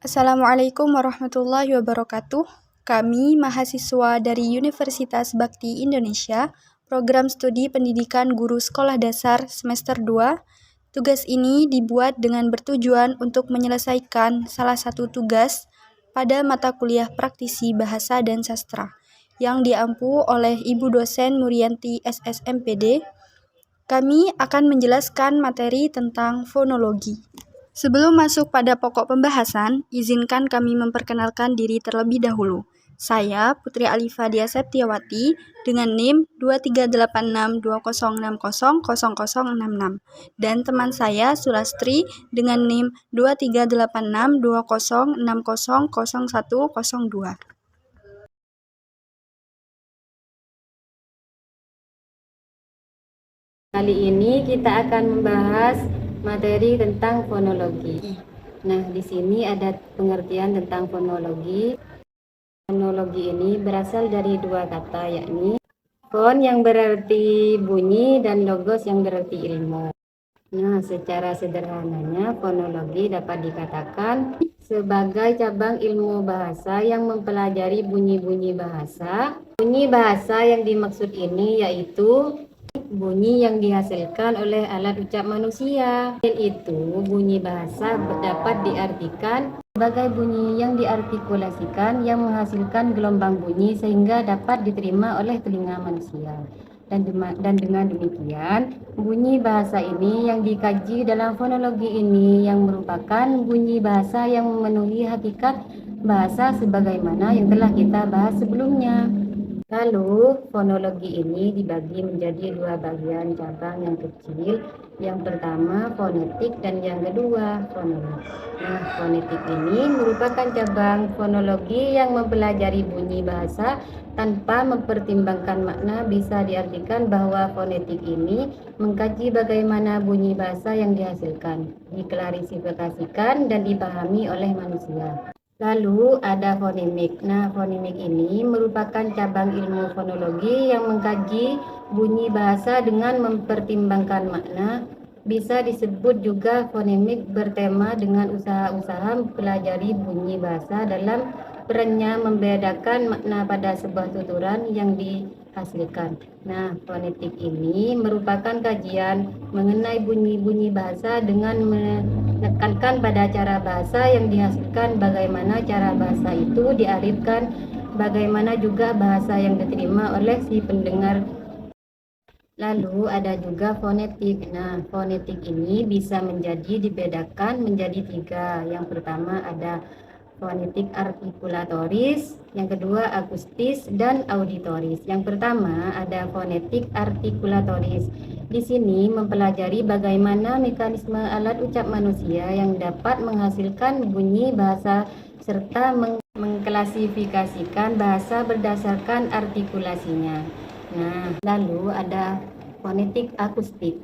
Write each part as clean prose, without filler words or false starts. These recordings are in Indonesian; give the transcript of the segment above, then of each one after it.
Assalamualaikum warahmatullahi wabarakatuh. Kami mahasiswa dari Universitas Bakti Indonesia, Program Studi Pendidikan Guru Sekolah Dasar semester 2. Tugas ini dibuat dengan bertujuan untuk menyelesaikan salah satu tugas pada mata kuliah praktisi bahasa dan sastra yang diampu oleh Ibu dosen Murianti SSMPD. Kami akan menjelaskan materi tentang fonologi. Sebelum masuk pada pokok pembahasan, izinkan kami memperkenalkan diri terlebih dahulu. Saya Putri Alifadia Septiawati dengan NIM 238620600066 dan teman saya Sulastri dengan NIM 238620600102. Kali ini kita akan membahas materi tentang fonologi. Nah, di sini ada pengertian tentang fonologi. Fonologi ini berasal dari dua kata, yakni fon yang berarti bunyi dan logos yang berarti ilmu. Nah, secara sederhananya fonologi dapat dikatakan sebagai cabang ilmu bahasa yang mempelajari bunyi-bunyi bahasa. Bunyi bahasa yang dimaksud ini yaitu bunyi yang dihasilkan oleh alat ucap manusia. Selain itu, bunyi bahasa dapat diartikan sebagai bunyi yang diartikulasikan yang menghasilkan gelombang bunyi sehingga dapat diterima oleh telinga manusia. Dan dengan demikian, bunyi bahasa ini yang dikaji dalam fonologi ini yang merupakan bunyi bahasa yang memenuhi hakikat bahasa sebagaimana yang telah kita bahas sebelumnya. Lalu, fonologi ini dibagi menjadi dua bagian cabang yang kecil. Yang pertama fonetik dan yang kedua fonemik. Nah, fonetik ini merupakan cabang fonologi yang mempelajari bunyi bahasa tanpa mempertimbangkan makna. Bisa diartikan bahwa fonetik ini mengkaji bagaimana bunyi bahasa yang dihasilkan, diklasifikasikan dan dipahami oleh manusia. Lalu ada fonemik. Nah, fonemik ini merupakan cabang ilmu fonologi yang mengkaji bunyi bahasa dengan mempertimbangkan makna. Bisa disebut juga fonemik bertema dengan usaha-usaha mempelajari bunyi bahasa dalam perannya membedakan makna pada sebuah tuturan yang dihasilkan. Nah, fonetik ini merupakan kajian mengenai bunyi-bunyi bahasa dengan menekankan pada cara bahasa yang dihasilkan, bagaimana cara bahasa itu diarifkan, bagaimana juga bahasa yang diterima oleh si pendengar. Lalu ada juga fonetik. Nah, fonetik ini bisa dibedakan menjadi tiga. Yang pertama ada fonetik artikulatoris, yang kedua akustis dan auditoris. Yang pertama ada fonetik artikulatoris. Di sini mempelajari bagaimana mekanisme alat ucap manusia yang dapat menghasilkan bunyi bahasa serta mengklasifikasikan bahasa berdasarkan artikulasinya. Nah, lalu ada fonetik akustik.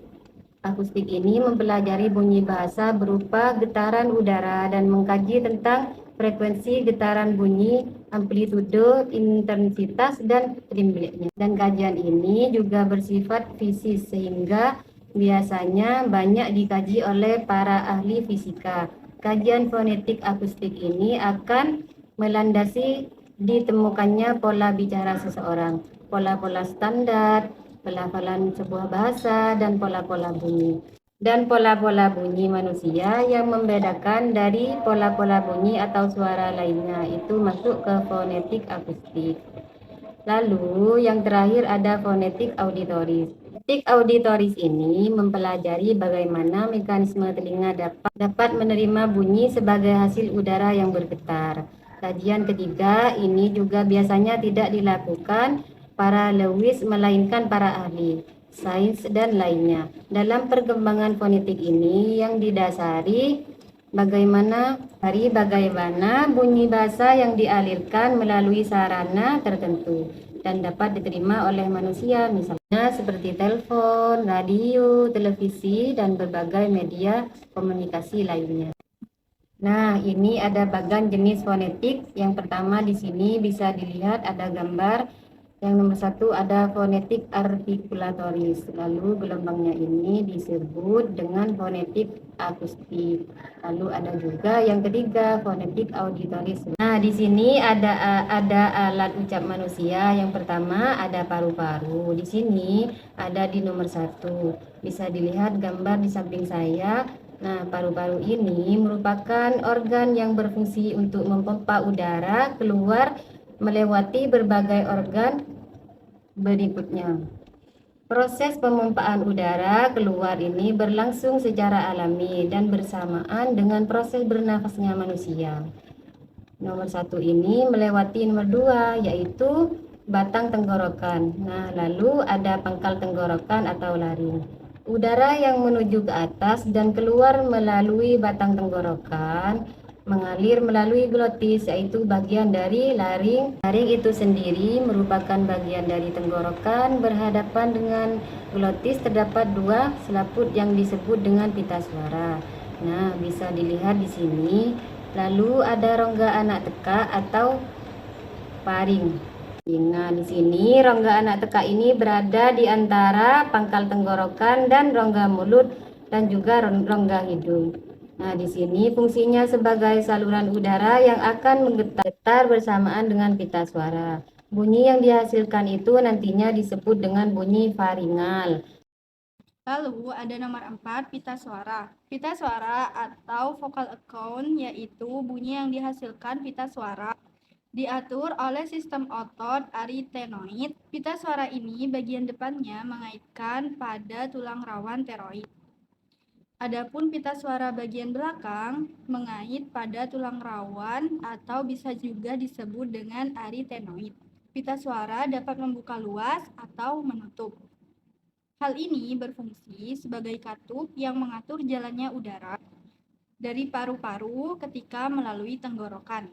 Akustik ini mempelajari bunyi bahasa berupa getaran udara dan mengkaji tentang frekuensi getaran bunyi, amplitude, intensitas, dan trembletnya. Dan kajian ini juga bersifat fisis sehingga biasanya banyak dikaji oleh para ahli fisika. Kajian fonetik akustik ini akan melandasi ditemukannya pola bicara seseorang, pola-pola standar, pelafalan sebuah bahasa, dan pola-pola bunyi. Dan pola-pola bunyi manusia yang membedakan dari pola-pola bunyi atau suara lainnya itu masuk ke fonetik akustik. Lalu yang terakhir ada fonetik auditoris. Fonetik auditoris ini mempelajari bagaimana mekanisme telinga dapat menerima bunyi sebagai hasil udara yang bergetar. Kajian ketiga ini juga biasanya tidak dilakukan para linguis melainkan para ahli sains dan lainnya. Dalam perkembangan fonetik ini yang didasari bagaimana bunyi bahasa yang dialirkan melalui sarana tertentu dan dapat diterima oleh manusia, misalnya seperti telepon, radio, televisi, dan berbagai media komunikasi lainnya. Nah, ini ada bagan jenis fonetik. Yang pertama di sini bisa dilihat ada gambar Yang nomor 1 ada fonetik artikulatoris. Lalu gelombangnya ini disebut dengan fonetik akustik. Lalu ada juga yang ketiga fonetik auditoris. Nah, di sini ada alat ucap manusia. Yang pertama ada paru-paru. Di sini ada di nomor 1. Bisa dilihat gambar di samping saya. Nah, paru-paru ini merupakan organ yang berfungsi untuk memompa udara keluar melewati berbagai organ berikutnya. Proses pemompaan udara keluar ini berlangsung secara alami dan bersamaan dengan proses bernafasnya manusia. Nomor 1 ini melewati nomor 2, yaitu batang tenggorokan. Nah, lalu ada pangkal tenggorokan atau laring. Udara yang menuju ke atas dan keluar melalui batang tenggorokan mengalir melalui glotis, yaitu bagian dari laring. Laring itu sendiri merupakan bagian dari tenggorokan. Berhadapan dengan glotis terdapat 2 selaput yang disebut dengan pita suara. Nah, bisa dilihat di sini. Lalu ada rongga anak teka atau paring. Nah, di sini rongga anak teka ini berada di antara pangkal tenggorokan dan rongga mulut dan juga rongga hidung. Nah, di sini fungsinya sebagai saluran udara yang akan menggetar bersamaan dengan pita suara. Bunyi yang dihasilkan itu nantinya disebut dengan bunyi faringal. Lalu ada nomor 4, pita suara. Pita suara atau vocal account yaitu bunyi yang dihasilkan pita suara diatur oleh sistem otot aritenoid. Pita suara ini bagian depannya mengaitkan pada tulang rawan teroid. Adapun pita suara bagian belakang mengait pada tulang rawan atau bisa juga disebut dengan aritenoid. Pita suara dapat membuka luas atau menutup. Hal ini berfungsi sebagai katup yang mengatur jalannya udara dari paru-paru ketika melalui tenggorokan.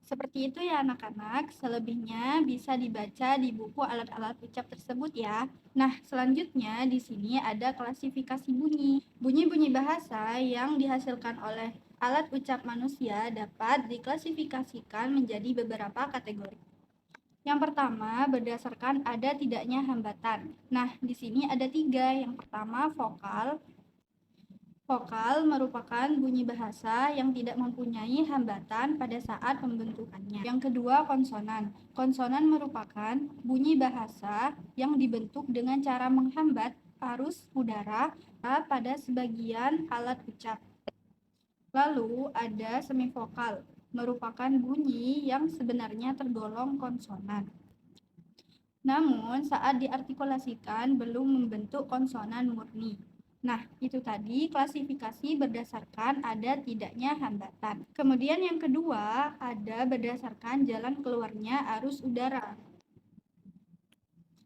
Seperti itu ya anak-anak, selebihnya bisa dibaca di buku alat-alat ucap tersebut ya. Nah, selanjutnya di sini ada klasifikasi bunyi. Bunyi-bunyi bahasa yang dihasilkan oleh alat ucap manusia dapat diklasifikasikan menjadi beberapa kategori. Yang pertama, berdasarkan ada tidaknya hambatan. Nah, di sini ada 3. Yang pertama, vokal. Vokal merupakan bunyi bahasa yang tidak mempunyai hambatan pada saat pembentukannya. Yang kedua, konsonan. Konsonan merupakan bunyi bahasa yang dibentuk dengan cara menghambat arus udara pada sebagian alat ucap. Lalu ada semivokal, merupakan bunyi yang sebenarnya tergolong konsonan. Namun saat diartikulasikan belum membentuk konsonan murni. Nah, itu tadi klasifikasi berdasarkan ada tidaknya hambatan. Kemudian yang kedua, ada berdasarkan jalan keluarnya arus udara.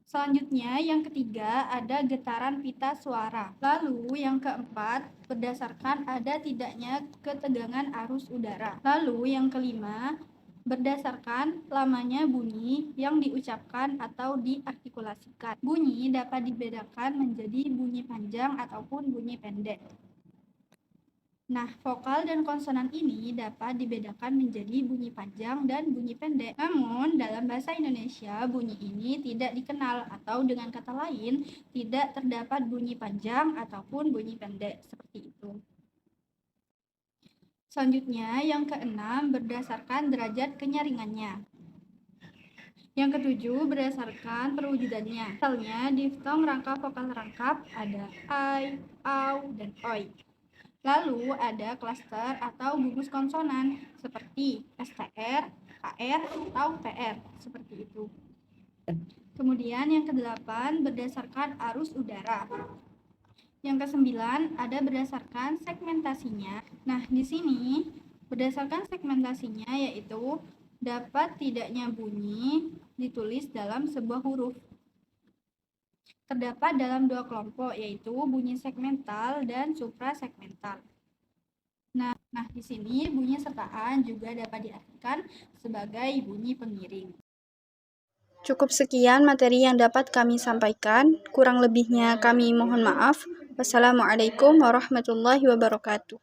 Selanjutnya, yang ketiga, ada getaran pita suara. Lalu, yang keempat, berdasarkan ada tidaknya ketegangan arus udara. Lalu, yang kelima, berdasarkan lamanya bunyi yang diucapkan atau diartikulasikan. Bunyi dapat dibedakan menjadi bunyi panjang ataupun bunyi pendek. Nah, vokal dan konsonan ini dapat dibedakan menjadi bunyi panjang dan bunyi pendek. Namun, dalam bahasa Indonesia, bunyi ini tidak dikenal atau dengan kata lain, tidak terdapat bunyi panjang ataupun bunyi pendek, seperti itu. Selanjutnya, yang keenam berdasarkan derajat kenyaringannya. Yang ketujuh berdasarkan perwujudannya. Misalnya, diftong rangka vokal rangkap ada ai, au, dan oi. Lalu ada klaster atau gugus konsonan seperti STR, KR, atau PR, seperti itu. Kemudian yang kedelapan berdasarkan arus udara. Yang kesembilan ada berdasarkan segmentasinya. Nah, di sini berdasarkan segmentasinya yaitu dapat tidaknya bunyi ditulis dalam sebuah huruf. Terdapat dalam 2 kelompok yaitu bunyi segmental dan suprasegmental. Nah, di sini bunyi sertaan juga dapat diartikan sebagai bunyi pengiring. Cukup sekian materi yang dapat kami sampaikan. Kurang lebihnya kami mohon maaf. Wassalamualaikum warahmatullahi wabarakatuh.